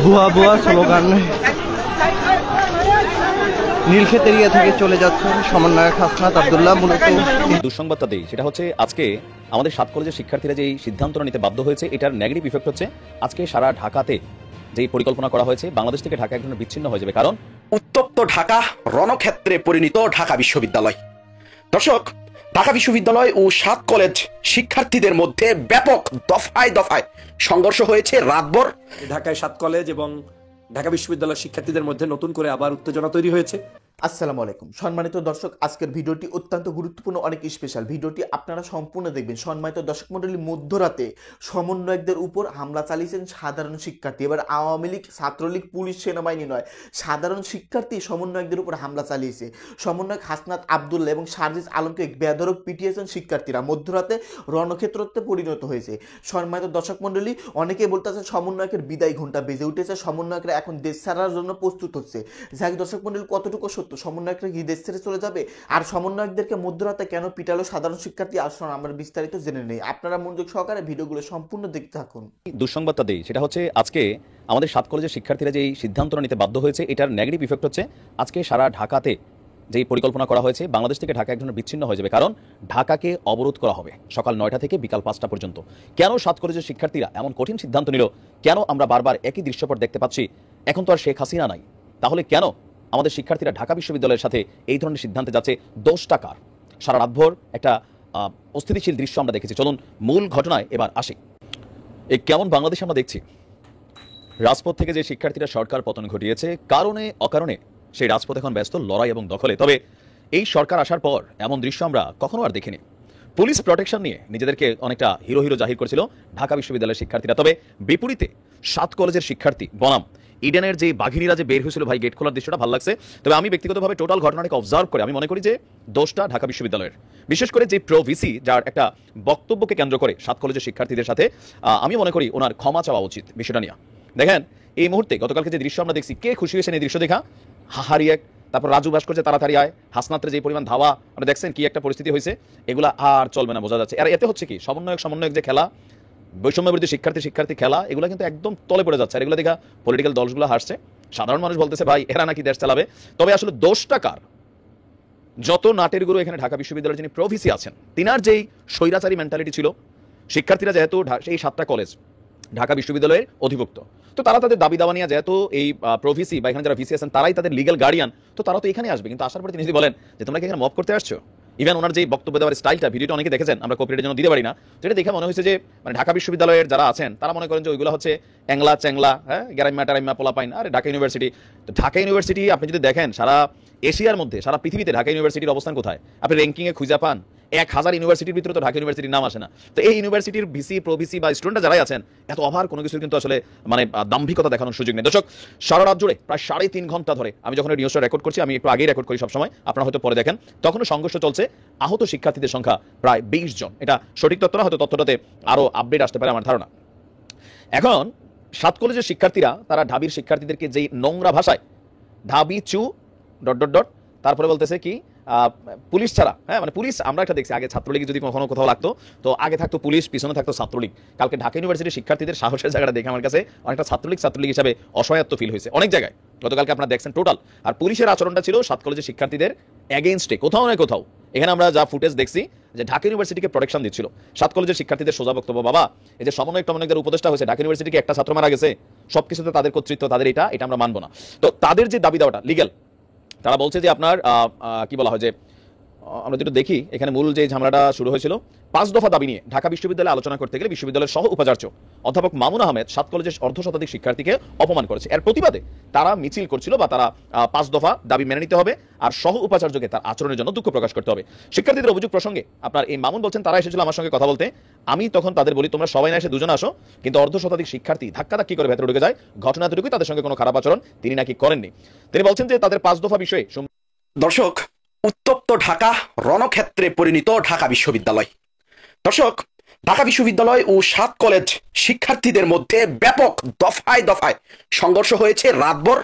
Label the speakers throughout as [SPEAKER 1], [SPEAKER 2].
[SPEAKER 1] ভুয়া ভুয়া slogan Nilkhet area থেকে চলে যাচ্ছেন সমন্বয়ক হাসনাত আব্দুল্লাহ। মূলত
[SPEAKER 2] দুঃসংবাদটা দেই, সেটা হচ্ছে আজকে আমাদের 7 কলেজের শিক্ষার্থীরা যে সিদ্ধান্তটা নিতে বাধ্য হয়েছে, এটার নেগেটিভ ইফেক্ট হচ্ছে আজকে সারা ঢাকাতে যে পরিকল্পনা করা হয়েছে বাংলাদেশ থেকে ঢাকা একজন বিচ্ছিন্ন হয়ে যাবে। কারণ
[SPEAKER 3] উত্তপ্ত ঢাকা রণক্ষেত্রে পরিণত ঢাকা বিশ্ববিদ্যালয়। দর্শক, ঢাকা বিশ্ববিদ্যালয় ও 7 কলেজ শিক্ষার্থীদের মধ্যে ব্যাপক দফায় দফায় সংঘর্ষ হয়েছে রাতভর।
[SPEAKER 4] ঢাকায় 7 কলেজ এবং ঢাকা বিশ্ববিদ্যালয়ের শিক্ষার্থীদের মধ্যে নতুন করে আবার উত্তেজনা তৈরি হয়েছে।
[SPEAKER 5] আসসালামু আলাইকুম সম্মানিত দর্শক, আজকের ভিডিওটি অত্যন্ত গুরুত্বপূর্ণ, অনেক স্পেশাল। ভিডিওটি আপনারা সম্পূর্ণ দেখবেন। সম্মানিত দর্শক মণ্ডলী, মধ্যরাতে সমন্বয়কদের উপর হামলা চালিয়েছেন সাধারণ শিক্ষার্থী। এবার আওয়ামী লীগ, ছাত্রলীগ, পুলিশ, সেনাবাহিনী নয়, সাধারণ শিক্ষার্থী সমন্বয়কদের উপর হামলা চালিয়েছে। সমন্বয়ক হাসনাত আব্দুল্লাহ এবং সার্জিস আলমকে বেধড়ক পিটিয়েছেন শিক্ষার্থীরা। মধ্যরাতে রণক্ষেত্রতে পরিণত হয়েছে। সম্মানিত দর্শক মণ্ডলী, অনেকে বলতেছে সমন্বয়কের বিদায় ঘণ্টা বেজে উঠেছে, সমন্বয়করা এখন দেশ ছাড়ার জন্য প্রস্তুত হচ্ছে। যাই দর্শক মণ্ডলী, কতটুকু সমন্বয়করা কি দেশ ছেড়ে চলে যাবে? আর সমন্বয়কদেরকে মধ্যরাতে কেন পিটালো সাধারণ শিক্ষার্থী? আসুন আমরা বিস্তারিত জেনে নেই। আপনারা মনোযোগ সহকারে ভিডিওগুলো সম্পূর্ণ দেখতে থাকুন।
[SPEAKER 2] দুঃসংবাদটা দেই, সেটা হচ্ছে আজকে আমাদের 7 কলেজের শিক্ষার্থীরা যে সিদ্ধান্তটা নিতে বাধ্য হয়েছে, এটার নেগেটিভ ইফেক্ট হচ্ছে আজকে সারা ঢাকাতে যে পরিকল্পনা করা হয়েছে বাংলাদেশ থেকে ঢাকা একজন বিচ্ছিন্ন হয়ে যাবে। কারণ ঢাকাকে অবরোধ করা হবে সকাল 9টা থেকে বিকাল 5টা পর্যন্ত। কেন 7 কলেজের শিক্ষার্থীরা এমন কঠিন সিদ্ধান্ত নিল? কেন আমরা বারবার একই দৃশ্যপট দেখতে পাচ্ছি? এখন তো আর শেখ হাসিনা নাই, তাহলে কেন আমাদের শিক্ষার্থীরা ঢাকা বিশ্ববিদ্যালয়ের সাথে এই ধরনের সিদ্ধান্তে যাচ্ছে? দোষটা কার? সারা রাতভর একটা অস্থিতিশীল দৃশ্য আমরা দেখেছি। চলুন মূল ঘটনায় এবার আসি। এই কেমন বাংলাদেশ আমরা দেখছি। রাজপথ থেকে যে শিক্ষার্থীরা সরকার পতন ঘটিয়েছে, কারণে অকারণে সেই রাজপথ এখন ব্যস্ত লড়াই এবং দখলে। তবে এই সরকার আসার পর এমন দৃশ্য আমরা কখনো আর দেখিনি। পুলিশ প্রোটেকশন নিয়ে নিজেদেরকে অনেকটা হিরো হিরো জাহির করেছিল ঢাকা বিশ্ববিদ্যালয়ের শিক্ষার্থীরা। তবে বিপরীতে 7 কলেজের শিক্ষার্থী বনাম ইডেনের যে বাঘিনীরা যে বের হয়েছিল, ভাই গেট খোলার দৃশ্যটা ভালো লাগছে। তবে আমি ব্যক্তিগতভাবে টোটাল ঘটনাটাকে অবজার্ভ করে আমি মনে করি যে দোষটা ঢাকা বিশ্ববিদ্যালয়ের। বিশেষ করে যে প্রো ভিসি, যার একটা বক্তব্যকে কেন্দ্র করে 7 কলেজের শিক্ষার্থীদের সাথে আমি মনে করি ওনার ক্ষমা চাওয়া উচিত বিষয়টা নিয়ে। দেখেন এই মুহূর্তে গতকালকে যে দৃশ্য আমরা দেখছি, কে খুশি হয়েছেন এই দৃশ্য দেখা? হাহারি এক, তারপর রাজু ভাস্কর যে তাড়াতাড়ি আয়, হাসনাতের যে পরিমাণ ধাওয়া, আমরা দেখছেন কি একটা পরিস্থিতি হয়েছে। এগুলা আর চলবে না, বোঝা যাচ্ছে। আর এতে হচ্ছে কি, সমন্বয়ক যে খেলা, বৈষম্য বিরোধী শিক্ষার্থী খেলা, এগুলো কিন্তু একদম তলে পড়ে যাচ্ছে। আর এগুলো দেখা পলিটিক্যাল দলগুলো হাসছে, সাধারণ মানুষ বলতেছে ভাই এরা নাকি দেশ চালাবে। তবে আসলে দোষটা কার? যত নাটের গুরু এখানে ঢাকা বিশ্ববিদ্যালয়ের যিনি প্রভিসি আছেন, তিনার যেই স্বৈরাচারী মেন্টালিটি ছিল। শিক্ষার্থীরা যেহেতু এই 7টা কলেজ ঢাকা বিশ্ববিদ্যালয়ের অধিভুক্ত, তো তারা তাদের দাবি দাওয়া নিয়ে, যেহেতু এই প্রভিসি বা এখানে যারা ভিসি আছেন তারাই তাদের লিগ্যাল গার্ডিয়ান, তো তারা তো এখানে আসবে। কিন্তু আসার পরে তিনি যদি বলেন যে তোমরা কি এখানে মব করতে আসছো, ইভেন ওনার যে বক্তব্য দেওয়ার স্টাইলটা, ভিডিওটা অনেকে দেখেছেন, আমরা কপিরাইটের জন্য দিতে পারি না, যেটা দেখে মনে হয়েছে যে মানে ঢাকা বিশ্ববিদ্যালয়ের যারা আছেন তারা মনে করেন যে ওইগুলো হচ্ছে অ্যাংলা চ্যাংলা, হ্যাঁ, গ্যারাইম্মা টারাইম্মা পোলাপাইন। আরে ঢাকা ইউনিভার্সিটি, তো ঢাকা ইউনিভার্সিটি আপনি যদি দেখেন সারা এশিয়ার মধ্যে, সারা পৃথিবীতে ঢাকা ইউনিভার্সিটির অবস্থান কোথায়? আপনি র্যাঙ্কিংয়ে খুঁজে পান 1000 ইউনিভার্সিটির ভিতরে তো ঢাকা ইউনিভার্সিটির নাম আসে না। তো এই ইউনিভার্সিটির ভিসি, প্রভিসি বা স্টুডেন্টরা যারাই আছেন, এত অভার কোনো কিছুর কিন্তু আসলে মানে দাম্ভিকতা দেখানোর সুযোগ নেই। দর্শক, সারা রাত জুড়ে প্রায় 3.5 ঘন্টা ধরে, আমি যখন এই নিউজটা রেকর্ড করছি, আমি একটু আগেই রেকর্ড করি সবসময়, আপনারা হয়তো পরে দেখেন, তখনও সংঘর্ষ চলছে। আহত শিক্ষার্থীদের সংখ্যা প্রায় 20 জন। এটা সঠিক তথ্য না, হয়তো তথ্যটাতে আরও আপডেট আসতে পারে আমার ধারণা। এখন 7 কলেজের শিক্ষার্থীরা তারা ঢাবির শিক্ষার্থীদেরকে যেই নোংরা ভাষায় ঢাবি চু ... তারপরে বলতেছে কি পুলিশ ছাড়া, হ্যাঁ মানে পুলিশ আমরা একটা দেখছি আগে ছাত্রলীগ যদি কখনো কোথাও লাগতো তো আগে থাকতো পুলিশ, পিছনে থাকতো ছাত্রলীগ। কালকে ঢাকা ইউনিভার্সিটির শিক্ষার্থীদের সাহসের জায়গাটা দেখে আমার কাছে অনেকটা ছাত্রলীগ হিসাবে অসহায়ত্ব ফিল হয়েছে অনেক জায়গায়। গতকালকে আপনারা দেখছেন টোটাল। আর পুলিশের আচরণটা ছিল 7 কলেজের শিক্ষার্থীদের এগেইনস্টে কোথাও না কোথাও। এখানে আমরা যা ফুটেজ দেখছি যে ঢাকা ইউনিভার্সিটিকে প্রোটেকশন দিচ্ছিল 7 কলেজের শিক্ষার্থীদের। সোজা বক্তব্য, বাবা এই যে সমন্বয়কদের উপদেষ্টা হয়েছে, ঢাকা ইউনিভার্সিটিকে একটা ছাত্র মারা গেছে, সবকিছুতে তাদের কর্তৃত্ব, তাদের এটা আমরা মানবো না। তো তাদের যে দাবি দেওয়াটা লিগ্যাল, তারা বলছে যে আপনার কি বলা হয় যে, আমরা যেটা দেখি এখানে মূল যে ঝামেলাটা শুরু হয়েছিল 5 দফা দাবি নিয়ে ঢাকা বিশ্ববিদ্যালয়ে আলোচনা করতে গেলে বিশ্ববিদ্যালয়ের সহ উপাচার্য অধ্যাপক মামুন আহমেদ 7 কলেজের অর্ধশতাধিক শিক্ষার্থীকে অপমান করেছে। এর প্রতিবাদে তারা মিছিল করছিল বা তারা 5 দফা দাবি মেনে নিতে হবে আর সহ উপাচার্যকে তার আচরণের জন্য দুঃখ প্রকাশ করতে হবে। শিক্ষার্থীদের অভিযোগ প্রসঙ্গে আপনার এই মামুন বলছেন, তারা এসেছিল আমার সঙ্গে কথা বলতে, আমি তখন তাদের বলি তোমরা সবাই না এসে দুজন আসো, কিন্তু অর্ধশতাধিক শিক্ষার্থী ধাক্কি করে ভেতরে ঢুকে যায়। ঘটনা এতটুকুই, তাদের সঙ্গে কোনো খারাপ আচরণ তিনি নাকি করেননি। তিনি বলছেন যে তাদের 5 দফা বিষয়ে।
[SPEAKER 3] দর্শক, উত্তপ্ত ঢাকা রণক্ষেত্রে পরিণত ঢাকা বিশ্ববিদ্যালয়। দর্শক, ঢাকা বিশ্ববিদ্যালয় ও 7 কলেজ শিক্ষার্থীদের মধ্যে ব্যাপক দফায় দফায় সংঘর্ষ হয়েছে রাতভর।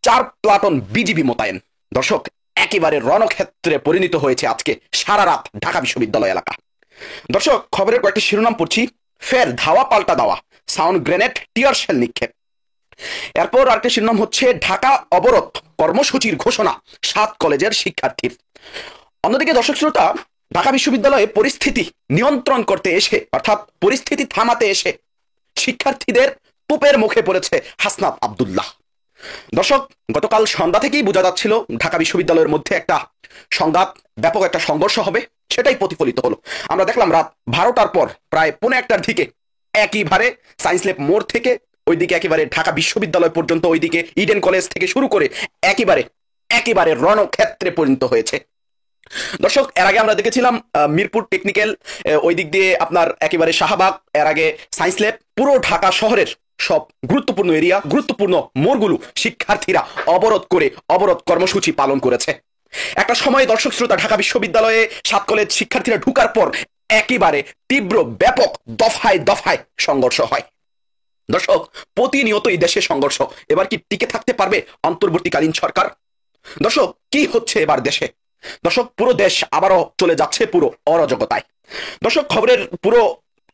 [SPEAKER 3] 4 প্লাটুন বিজিবি মোতায়েন। দর্শক, একেবারে রণক্ষেত্রে পরিণত হয়েছে আজকে সারা রাত ঢাকা বিশ্ববিদ্যালয় এলাকা। দর্শক, খবরের কয়েকটি শিরোনাম পড়ছি। ফের ধাওয়া পাল্টা দাওয়া, সাউন্ড গ্রেনেড, টিয়ার শেল নিক্ষেপ। এরপর আরেকটি শিরোনাম হচ্ছে ঢাকা অবরোধ কর্মসূচির ঘোষণা 7 কলেজের শিক্ষার্থীর। অন্যদিকে দর্শক শ্রোতা, ঢাকা বিশ্ববিদ্যালয়ে পরিস্থিতি নিয়ন্ত্রণ করতে এসে অর্থাৎ পরিস্থিতি থামাতে এসে শিক্ষার্থীদের তোপের মুখে পড়েছে হাসনাত আব্দুল্লাহ। দর্শক, গতকাল সন্ধ্যা থেকেই বোঝা যাচ্ছিল ঢাকা বিশ্ববিদ্যালয়ের মধ্যে একটা সংঘাত, ব্যাপক একটা সংঘর্ষ হবে, সেটাই প্রতিফলিত হলো। আমরা দেখলাম রাত 12টার পর প্রায় 1:15টার দিকে একইভাবে সায়েন্স ল্যাব মোড় থেকে ওইদিকে একেবারে ঢাকা বিশ্ববিদ্যালয় পর্যন্ত, ওইদিকে ইডেন কলেজ থেকে শুরু করে একেবারে রণক্ষেত্রে পরিণত হয়েছে। দর্শক, এর আগে আমরা দেখেছিলাম মিরপুর টেকনিক্যাল, ওই দিক দিয়ে আপনার একেবারে শাহবাগ, এর আগে সায়েন্স ল্যাব, পুরো ঢাকা শহরের সব গুরুত্বপূর্ণ এরিয়া, গুরুত্বপূর্ণ মোড়গুলো শিক্ষার্থীরা অবরোধ কর্মসূচি পালন করেছে। একটা সময় দর্শক শ্রোতা, ঢাকা বিশ্ববিদ্যালয়ে 7 কলেজ শিক্ষার্থীরা ঢুকার পর একেবারে তীব্র ব্যাপক দফায় দফায় সংঘর্ষ হয়। দর্শক, প্রতিনিয়ত এই দেশে সংঘর্ষ। এবার কি টিকে থাকতে পারবে অন্তর্বর্তীকালীন সরকার? দর্শক, কি হচ্ছে এবার দেশে? দর্শক, পুরো দেশ আবারও চলে যাচ্ছে পুরো অরাজকতায়। দর্শক, খবরের পুরো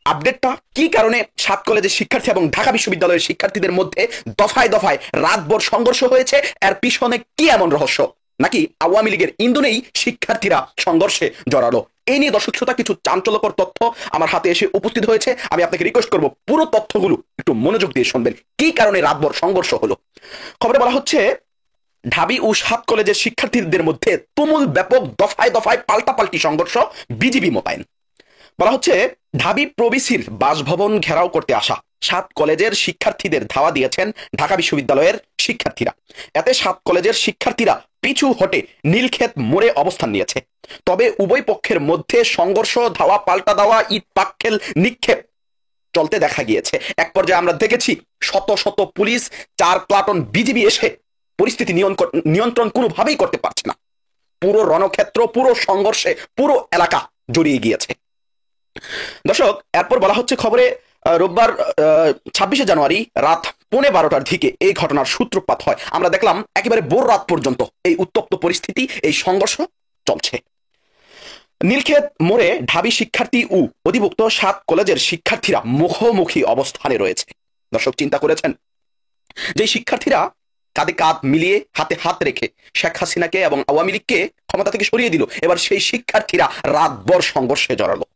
[SPEAKER 3] আপডেটটা কি কারণে 7 কলেজের শিক্ষার্থী এবং ঢাকা বিশ্ববিদ্যালয়ের শিক্ষার্থীদের মধ্যে দফায় দফায় রাতভর সংঘর্ষ হয়েছে, এর পিছনে কি এমন রহস্য? নাকি আওয়ামী লীগের ইন্ধনেই শিক্ষার্থীরা সংঘর্ষে জড়ালো? এই নিয়ে দর্শক শ্রোতা কিছু চাঞ্চল্যকর তথ্য আমার হাতে এসে উপস্থিত হয়েছে। আমি আপনাকে রিকোয়েস্ট করব পুরো তথ্যগুলো একটু মনোযোগ দিয়ে শুনবেন, কি কারণে রাতভর সংঘর্ষ হলো। খবরে বলা হচ্ছে ঢাবি ও 7 কলেজের শিক্ষার্থীদের মধ্যে তুমুল ব্যাপক দফায় দফায় পাল্টাপাল্টি সংঘর্ষ, বিজিবি মোতায়েন। বলা হচ্ছে ঢাবি প্রবিসির বাসভবন ঘেরাও করতে আসা 7 কলেজের শিক্ষার্থীদের ধাওয়া দিয়েছেন ঢাকা বিশ্ববিদ্যালয়ের শিক্ষার্থীরা। এতে 7 কলেজের শিক্ষার্থীরা পিছু হটে নীলক্ষেত মোড়ে অবস্থান নিয়েছে। তবে উভয় পক্ষের মধ্যে সংঘর্ষ, ধাওয়া পাল্টা দেওয়া, ইট পাটকেল নিক্ষেপ চলতে দেখা গিয়েছে। এক পর্যায়ে আমরা দেখেছি শত শত পুলিশ, 4 প্লাটুন বিজিবি এসে পরিস্থিতি নিয়ন্ত্রণ কোনোভাবেই করতে পারছে না। পুরো রণক্ষেত্র, পুরো সংঘর্ষে পুরো এলাকা জড়িয়ে গিয়েছে। দর্শক, এরপর বলা হচ্ছে খবরে রোববার 26শে জানুয়ারি রাত 12:15টার দিকে এই ঘটনার সূত্রপাত হয়। আমরা দেখলাম একেবারে ভোর রাত পর্যন্ত এই উত্তপ্ত পরিস্থিতি, এই সংঘর্ষ চলছে। নীলক্ষেত মোড়ে ঢাবি শিক্ষার্থী ও অধিভুক্ত 7 কলেজের শিক্ষার্থীরা মুখোমুখি অবস্থানে রয়েছে। দর্শক, চিন্তা করেছেন যে শিক্ষার্থীরা কাঁধে কাঁধ মিলিয়ে, হাতে হাত রেখে শেখ হাসিনাকে এবং আওয়ামী লীগকে ক্ষমতা থেকে সরিয়ে দিল, এবার সেই শিক্ষার্থীরা রাতভর সংঘর্ষে জড়ালো।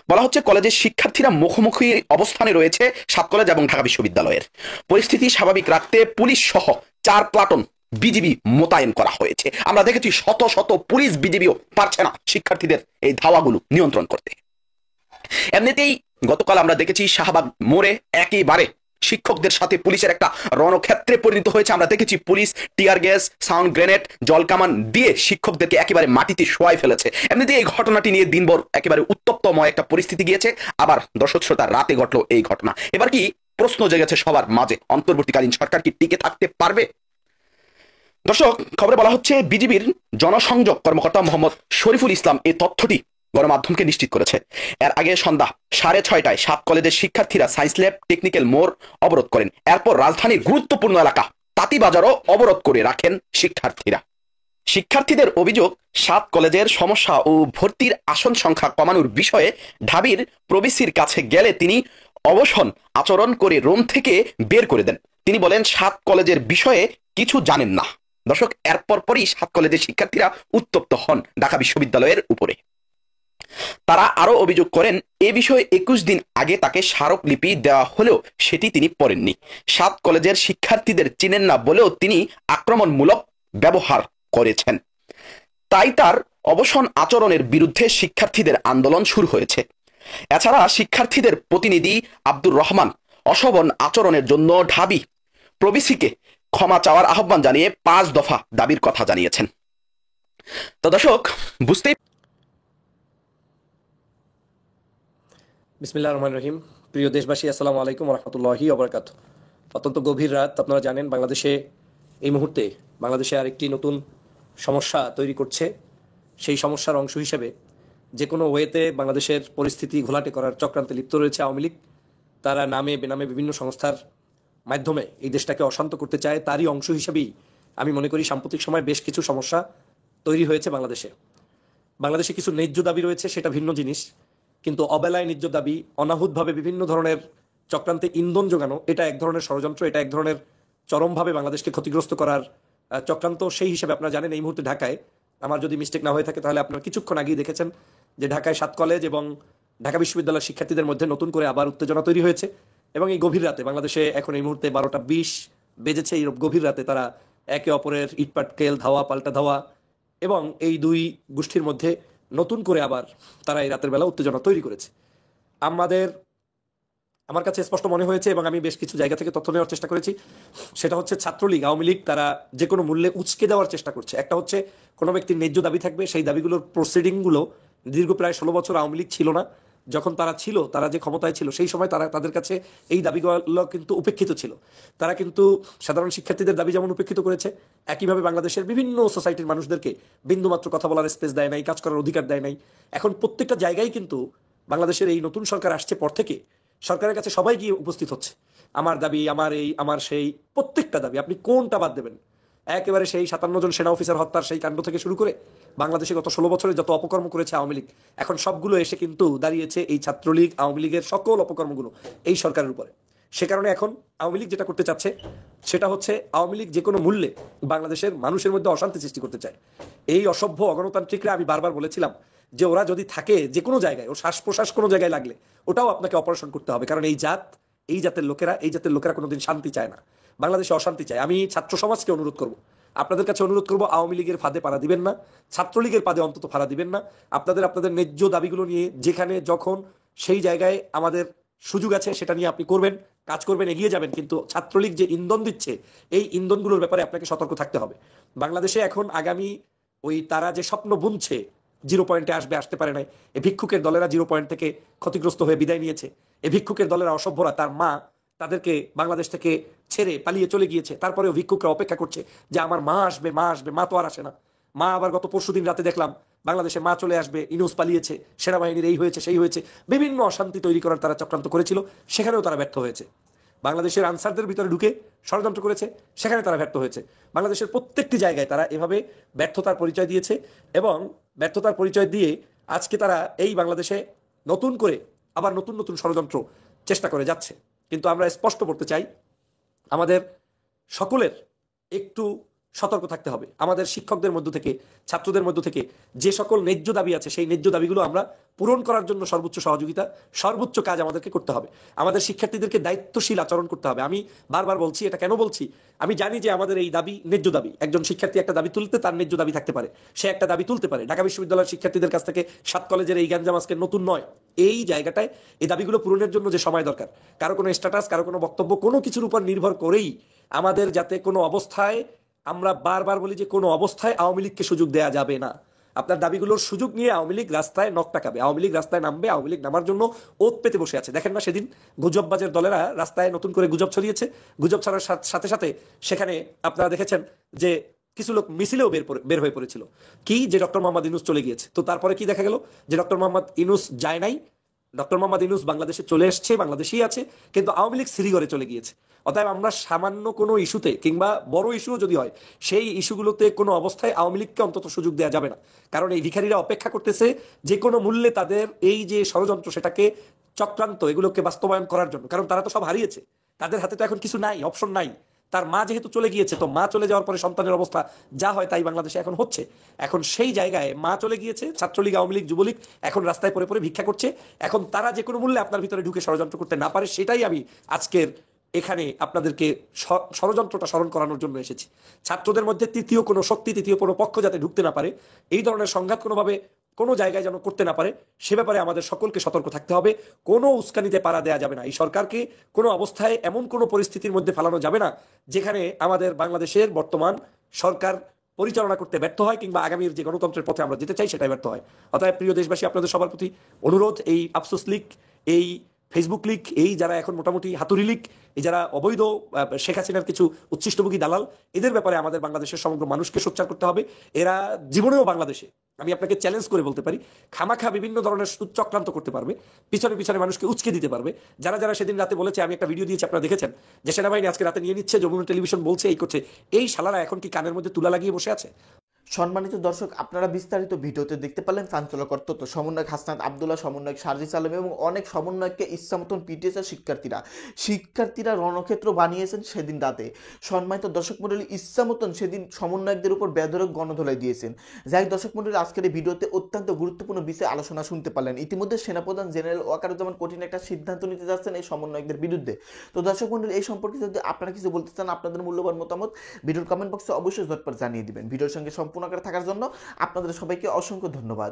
[SPEAKER 3] বলা হচ্ছে কলেজের শিক্ষার্থীরা মুখোমুখি অবস্থানে রয়েছে 7 কলেজ এবং ঢাকা বিশ্ববিদ্যালয়ের। পরিস্থিতি স্বাভাবিক রাখতে পুলিশ সহ 4 প্লাটুন বিজিবি মোতায়েন করা হয়েছে। আমরা দেখেছি শত শত পুলিশ, বিজিবিও পারছে না শিক্ষার্থীদের এই ধাওয়াগুলো নিয়ন্ত্রণ করতে। এমনিতেই গতকাল আমরা দেখেছি শাহবাগ মোড়ে একেবারে শিক্ষকদের সাথে পুলিশের একটা রণক্ষেত্রে পরিণত হয়েছে। আমরা দেখেছি police tear gas, sound grenade, জলকামান দিয়ে শিক্ষকদেরকে একেবারে মাটিতে শোয়াই ফেলেছে। এমনিতে এই ঘটনাটি নিয়ে দিনভর একেবারে উত্তপ্তময় একটা পরিস্থিতি গিয়েছে। আবার দর্শক শ্রোতা, রাতে ঘটলো এই ঘটনা। এবার কি প্রশ্ন জেগেছে সবার মাঝে, অন্তর্বর্তীকালীন সরকার কি টিকে থাকতে পারবে? দর্শক, খবরে বলা হচ্ছে বিজিবির জনসংযোগ কর্মকর্তা মোহাম্মদ শরীফুল ইসলাম এই তথ্যটি গণমাধ্যমকে নিশ্চিত করেছে। এর আগে সন্ধ্যা 6:30টায় 7 কলেজের শিক্ষার্থীরা সায়েন্স ল্যাব, টেকনিক্যাল মোড় অবরোধ করেন। এরপর রাজধানীর গুরুত্বপূর্ণ এলাকা তাঁতিবাজারও অবরোধ করে রাখেন শিক্ষার্থীরা। শিক্ষার্থীদের অভিযোগ, 7 কলেজের সমস্যা ও ভর্তির আসন সংখ্যা কমানোর বিষয়ে ঢাবির প্রবিসির কাছে গেলে তিনি অবসন আচরণ করে রুম থেকে বের করে দেন। তিনি বলেন 7 কলেজের বিষয়ে কিছু জানেন না। দর্শক, এরপর পরই 7 কলেজের শিক্ষার্থীরা উত্তপ্ত হন ঢাকা বিশ্ববিদ্যালয়ের উপরে। তারা আরো অভিযোগ করেন এ বিষয়ে 21 দিন আগে তাকে স্মারকলিপি দেওয়া হলেও সেটি তিনি পড়েননি। 7 কলেজের শিক্ষার্থীদের চিনেন না বলেও তিনি আক্রমণমূলক ব্যবহার করেছেন। তাই তার অবসন আচরণের বিরুদ্ধে শিক্ষার্থীদের আন্দোলন শুরু হয়েছে। এছাড়া শিক্ষার্থীদের প্রতিনিধি আব্দুর রহমান অশোভন আচরণের জন্য ঢাবি প্রবিসিকে ক্ষমা চাওয়ার আহ্বান জানিয়ে 5 দফা দাবির কথা জানিয়েছেন। তো দর্শক, বুঝতেই
[SPEAKER 4] বিসমিল্লাহির রহমানির রহিম। প্রিয় দেশবাসী, আসসালামু আলাইকুম ওয়া রাহমাতুল্লাহি ওয়া বারাকাতুহু। অত্যন্ত গভীর রাত। আপনারা জানেন বাংলাদেশে এই মুহূর্তে আরেকটি নতুন সমস্যা তৈরি করছে। সেই সমস্যার অংশ হিসেবে যে কোনো ওয়েতে বাংলাদেশের পরিস্থিতি ঘোলাটে করার চক্রান্তে লিপ্ত রয়েছে আওয়ামী লীগ। তারা নামে বেনামে বিভিন্ন সংস্থার মাধ্যমে এই দেশটাকে অশান্ত করতে চায়। তারই অংশ হিসেবেই আমি মনে করি সাম্প্রতিক সময় বেশ কিছু সমস্যা তৈরি হয়েছে বাংলাদেশে কিছু ন্যায্য দাবি রয়েছে, সেটা ভিন্ন জিনিস, কিন্তু অবেলায় ন্যায্য দাবি, অনাহুতভাবে বিভিন্ন ধরনের চক্রান্তে ইন্ধন যোগানো, এটা এক ধরনের ষড়যন্ত্র, এটা এক ধরনের চরমভাবে বাংলাদেশকে ক্ষতিগ্রস্ত করার চক্রান্ত। সেই হিসেবে আপনারা জানেন এই মুহূর্তে ঢাকায়, আমার যদি মিস্টেক না হয়ে থাকে তাহলে আপনারা কিছুক্ষণ আগেই দেখেছেন যে ঢাকায় 7 কলেজ এবং ঢাকা বিশ্ববিদ্যালয়ের শিক্ষার্থীদের মধ্যে নতুন করে আবার উত্তেজনা তৈরি হয়েছে। এবং এই গভীর রাতে, বাংলাদেশে এখন এই মুহূর্তে 12টা 20 বেজেছে, এই গভীর রাতে তারা একে অপরের ইটপাটকেল, ধাওয়া পাল্টা ধাওয়া, এবং এই দুই গোষ্ঠীর মধ্যে নতুন করে আবার তারা এই রাতের বেলা উত্তেজনা তৈরি করেছে। আমার কাছে স্পষ্ট মনে হয়েছে, এবং আমি বেশ কিছু জায়গা থেকে তথ্য নেওয়ার চেষ্টা করেছি, সেটা হচ্ছে ছাত্রলীগ, আওয়ামী লীগ তারা যে কোনো মূল্যে উচকে দেওয়ার চেষ্টা করছে। একটা হচ্ছে কোনো ব্যক্তির ন্যায্য দাবি থাকবে, সেই দাবিগুলোর প্রসিডিংগুলো দীর্ঘ প্রায় 16 বছর আওয়ামী লীগ ছিল না, যখন তারা যে ক্ষমতায় ছিল সেই সময় তাদের কাছে এই দাবিগুলো কিন্তু উপেক্ষিত ছিল। তারা কিন্তু সাধারণ শিক্ষার্থীদের দাবি যেমন উপেক্ষিত করেছে, একইভাবে বাংলাদেশের বিভিন্ন সোসাইটির মানুষদেরকে বিন্দুমাত্র কথা বলার স্পেস দেয় নাই, কাজ করার অধিকার দেয় নাই। এখন প্রত্যেকটা জায়গায় কিন্তু বাংলাদেশের এই নতুন সরকার আসছে পর থেকে সরকারের কাছে সবাই গিয়ে উপস্থিত হচ্ছে, আমার দাবি, আমার এই, আমার সেই, প্রত্যেকটা দাবি। আপনি কোনটা বাদ দেবেন? একেবারে সেই 57 জন সেনা অফিসার হত্যার সেই কাণ্ড থেকে শুরু করে বাংলাদেশে গত 16 বছরে যত অপকর্ম করেছে আওয়ামী লীগ, এখন সবগুলো এসে কিন্তু দাঁড়িয়েছে এই ছাত্রলীগ, আওয়ামী লীগের সকল অপকর্মগুলো এই সরকারের উপরে। সে কারণে এখন আওয়ামী লীগ যেটা করতে চাচ্ছে সেটা হচ্ছে, আওয়ামী লীগ যে কোনো মূল্যে বাংলাদেশের মানুষের মধ্যে অশান্তি সৃষ্টি করতে চায়। এই অসভ্য অগণতান্ত্রিকরা, আমি বারবার বলেছিলাম যে ওরা যদি থাকে যে কোনো জায়গায়, ও শ্বাস প্রশ্বাস কোনো জায়গায় লাগলে ওটাও আপনাকে অপারেশন করতে হবে, কারণ এই জাতের লোকেরা কোনোদিন শান্তি চায় না, বাংলাদেশে অশান্তি চায়। আমি ছাত্র সমাজকে অনুরোধ করব, আপনাদের কাছে অনুরোধ করব, আওয়ামী লীগের ফাঁদে পাড়া দিবেন না, ছাত্রলীগের ফাঁদে অন্তত ফাড়া দিবেন না। আপনাদের ন্যায্য দাবিগুলো নিয়ে যেখানে যখন সেই জায়গায় আমাদের সুযোগ আছে সেটা নিয়ে আপনি করবেন, কাজ করবেন, এগিয়ে যাবেন, কিন্তু ছাত্রলীগ যে ইন্ধন দিচ্ছে এই ইন্ধনগুলোর ব্যাপারে আপনাকে সতর্ক থাকতে হবে। বাংলাদেশে এখন আগামী তারা যে স্বপ্ন বুনছে 0 পয়েন্টে আসতে পারে নাই, এই ভিক্ষুকের দলেরা 0 পয়েন্ট থেকে ক্ষতিগ্রস্ত হয়ে বিদায় নিয়েছে। এই ভিক্ষুকের দলেরা অসভ্যরা, তার মা তাদেরকে বাংলাদেশ থেকে ছেড়ে পালিয়ে চলে গিয়েছে, তারপরেও ভিক্ষুকরা অপেক্ষা করছে যে আমার মা আসবে, মা তো আর আসে না। মা আবার গত পরশুদিন রাতে দেখলাম বাংলাদেশে মা চলে আসবে, ইনুস পালিয়েছে, সেনাবাহিনীর এই হয়েছে সেই হয়েছে, বিভিন্ন অশান্তি তৈরি করার তারা চক্রান্ত করেছিল, সেখানেও তারা ব্যর্থ হয়েছে। বাংলাদেশের আনসারদের ভিতরে ঢুকে ষড়যন্ত্র করেছে, সেখানে তারা ব্যর্থ হয়েছে। বাংলাদেশের প্রত্যেকটি জায়গায় তারা এভাবে ব্যর্থতার পরিচয় দিয়েছে, এবং ব্যর্থতার পরিচয় দিয়ে আজকে তারা এই বাংলাদেশে নতুন করে আবার নতুন ষড়যন্ত্র চেষ্টা করে যাচ্ছে। কিন্তু আমরা স্পষ্ট করতে চাই, আমাদের সকলের একটু সতর্ক থাকতে হবে। আমাদের শিক্ষকদের মধ্য থেকে, ছাত্রদের মধ্য থেকে যে সকল ন্যায্য দাবি আছে, সেই ন্যায্য দাবিগুলো আমরা পূরণ করার জন্য সর্বোচ্চ সহযোগিতা, সর্বোচ্চ কাজ আমাদেরকে করতে হবে। আমাদের শিক্ষার্থীদেরকে দায়িত্বশীল আচরণ করতে হবে। আমি বারবার বলছি, এটা কেন বলছি, আমি জানি যে আমাদের এই দাবি ন্যায্য দাবি, একজন শিক্ষার্থী একটা দাবি তুলতে তার ন্যায্য দাবি থাকতে পারে, সে একটা দাবি তুলতে পারে। ঢাকা বিশ্ববিদ্যালয়ের শিক্ষার্থীদের কাছ থেকে 7 কলেজের এই গ্যাঞ্জাম আজকে নতুন নয়। এই জায়গাটায় এই দাবিগুলো পূরণের জন্য যে সময় দরকার, কারো কোনো স্ট্যাটাস, কারো কোনো বক্তব্য, কোনো কিছুর উপর নির্ভর করেই আমাদের যাতে কোনো অবস্থায়, আমরা বারবার বলি যে কোনো অবস্থায় আওয়ামী লীগকে সুযোগ দেওয়া যাবে না। আপনার দাবিগুলোর সুযোগ নিয়ে আওয়ামী লীগ রাস্তায় নখ টাকাবে, আওয়ামী লীগ রাস্তায় নামবে, আওয়ামী লীগ নামার জন্য ওত পেতে বসে আছে। দেখেন না সেদিন গুজববাজের দলেরা রাস্তায় নতুন করে গুজব ছড়িয়েছে, গুজব ছড়ার সাথে সাথে সেখানে আপনারা দেখেছেন যে কিছু লোক মিছিলেও বের হয়ে পড়েছিল, কি যে ডক্টর মোহাম্মদ ইউনূস চলে গিয়েছে। তো তারপরে কি দেখা গেল, যে ডক্টর মোহাম্মদ ইউনূস যায় নাই, ডক্টর মোহাম্মদ ইউনূস বাংলাদেশে চলে এসছে, বাংলাদেশেই আছে, কিন্তু আওয়ামী লীগ শ্রীগড়ে চলে গিয়েছে। অতএব আমরা সামান্য কোনো ইস্যুতে, কিংবা বড় ইস্যুও যদি হয়, সেই ইস্যুগুলোতে কোনো অবস্থায় আওয়ামী লীগকে অন্তত সুযোগ দেওয়া যাবে না। কারণ এই ভিখারিরা অপেক্ষা করতেছে যে কোনো মূল্যে তাদের এই যে ষড়যন্ত্র, সেটাকে চক্রান্ত, এগুলোকে বাস্তবায়ন করার জন্য। কারণ তারা তো সব হারিয়েছে, তাদের হাতে তো এখন কিছু নাই, অপশন নাই। তার মা যেহেতু চলে গিয়েছে, তো মা চলে যাওয়ার পরে সন্তানের অবস্থা যা হয় তাই বাংলাদেশে এখন হচ্ছে। এখন সেই জায়গায় মা চলে গিয়েছে, ছাত্রলীগ, আওয়ামী লীগ, যুবলীগ এখন রাস্তায় পড়ে ভিক্ষা করছে। এখন তারা যে কোনো মূল্যে আপনার ভিতরে ঢুকে ষড়যন্ত্র করতে না পারে, সেটাই আমি আজকের এখানে আপনাদেরকে ষড়যন্ত্রটা স্মরণ করানোর জন্য এসেছি। ছাত্রদের মধ্যে তৃতীয় কোনো শক্তি, তৃতীয় কোনো পক্ষ যাতে ঢুকতে না পারে, এই ধরনের সংঘাত কোনোভাবে কোনো জায়গায় যেন করতে না পারে, সে ব্যাপারে আমাদের সকলকে সতর্ক থাকতে হবে। কোনো উস্কানিতে পাড়া দেওয়া যাবে না। এই সরকারকে কোনো অবস্থায় এমন কোনো পরিস্থিতির মধ্যে ফেলানো যাবে না যেখানে আমাদের বাংলাদেশের বর্তমান সরকার পরিচালনা করতে ব্যর্থ হয়, কিংবা আগামীর যে গণতন্ত্রের পথে আমরা যেতে চাই সেটাই ব্যর্থ হয়। অতএব প্রিয় দেশবাসী, আপনাদের সবার প্রতি অনুরোধ, এই আফসোস লীগ, এই ফেসবুক লীগ, এই যারা এখন মোটামুটি হাতুড়ি লীগ, এই যারা অবৈধ শেখ হাসিনার কিছু উচ্ছিষ্টভোগী দালাল, এদের ব্যাপারে আমাদের বাংলাদেশের সমগ্র মানুষকে সোচ্চার করতে হবে। এরা জীবনেও বাংলাদেশে আমি আপনাকে চ্যালেঞ্জ করে বলতে পারি, খামাখা বিভিন্ন ধরনের চক্রান্ত করতে পারবে, পিছনে পিছনে মানুষকে উচকে দিতে পারবে। যারা যারা সেদিন রাতে বলেছে, আমি একটা ভিডিও দিয়েছি, আপনারা দেখেছেন, যে সেনাবাহিনী আজকে রাতে নিয়ে নিচ্ছে, যমুনা টেলিভিশন বলছে, এই করছে, এই শালারা এখন কি কানের মধ্যে তুলা লাগিয়ে বসে আছে?
[SPEAKER 5] সম্মানিত দর্শক, আপনারা বিস্তারিত ভিডিওতে দেখতে পারলেন চাঞ্চল্যকর তথ্য। সমন্বয়ক হাসনাত আবদুল্লাহ, সমন্বয়ক সার্জিস আলম এবং অনেক সমন্বয়ককে ইচ্ছা মতন পিটিয়েছে শিক্ষার্থীরা রণক্ষেত্র বানিয়েছেন সেদিন রাতে। সম্মানিত দর্শক মণ্ডলী, ইচ্ছা মতন সেদিন সমন্বয়কদের উপর বেধড়ক গণধোলাই দিয়েছেন। যাই দর্শক মণ্ডলী, আজকের এই ভিডিওতে অত্যন্ত গুরুত্বপূর্ণ বিষয়ে আলোচনা শুনতে পারলেন। ইতিমধ্যে সেনাপ্রধান জেনারেল ওয়াকারুজ্জামান কঠিন একটা সিদ্ধান্ত নিতে যাচ্ছেন এই সমন্বয়কদের বিরুদ্ধে। তো দর্শক মণ্ডলী, এই সম্পর্কে যদি আপনারা কিছু বলতে চান, আপনাদের মূল্যবান মতামত ভিডিওর কমেন্ট বক্সে অবশ্যই ঝটপট জানিয়ে দিবেন। ভিডিওর সঙ্গে সম্পূর্ণ করে থাকার জন্য আপনাদের সবাইকে অসংখ্য ধন্যবাদ।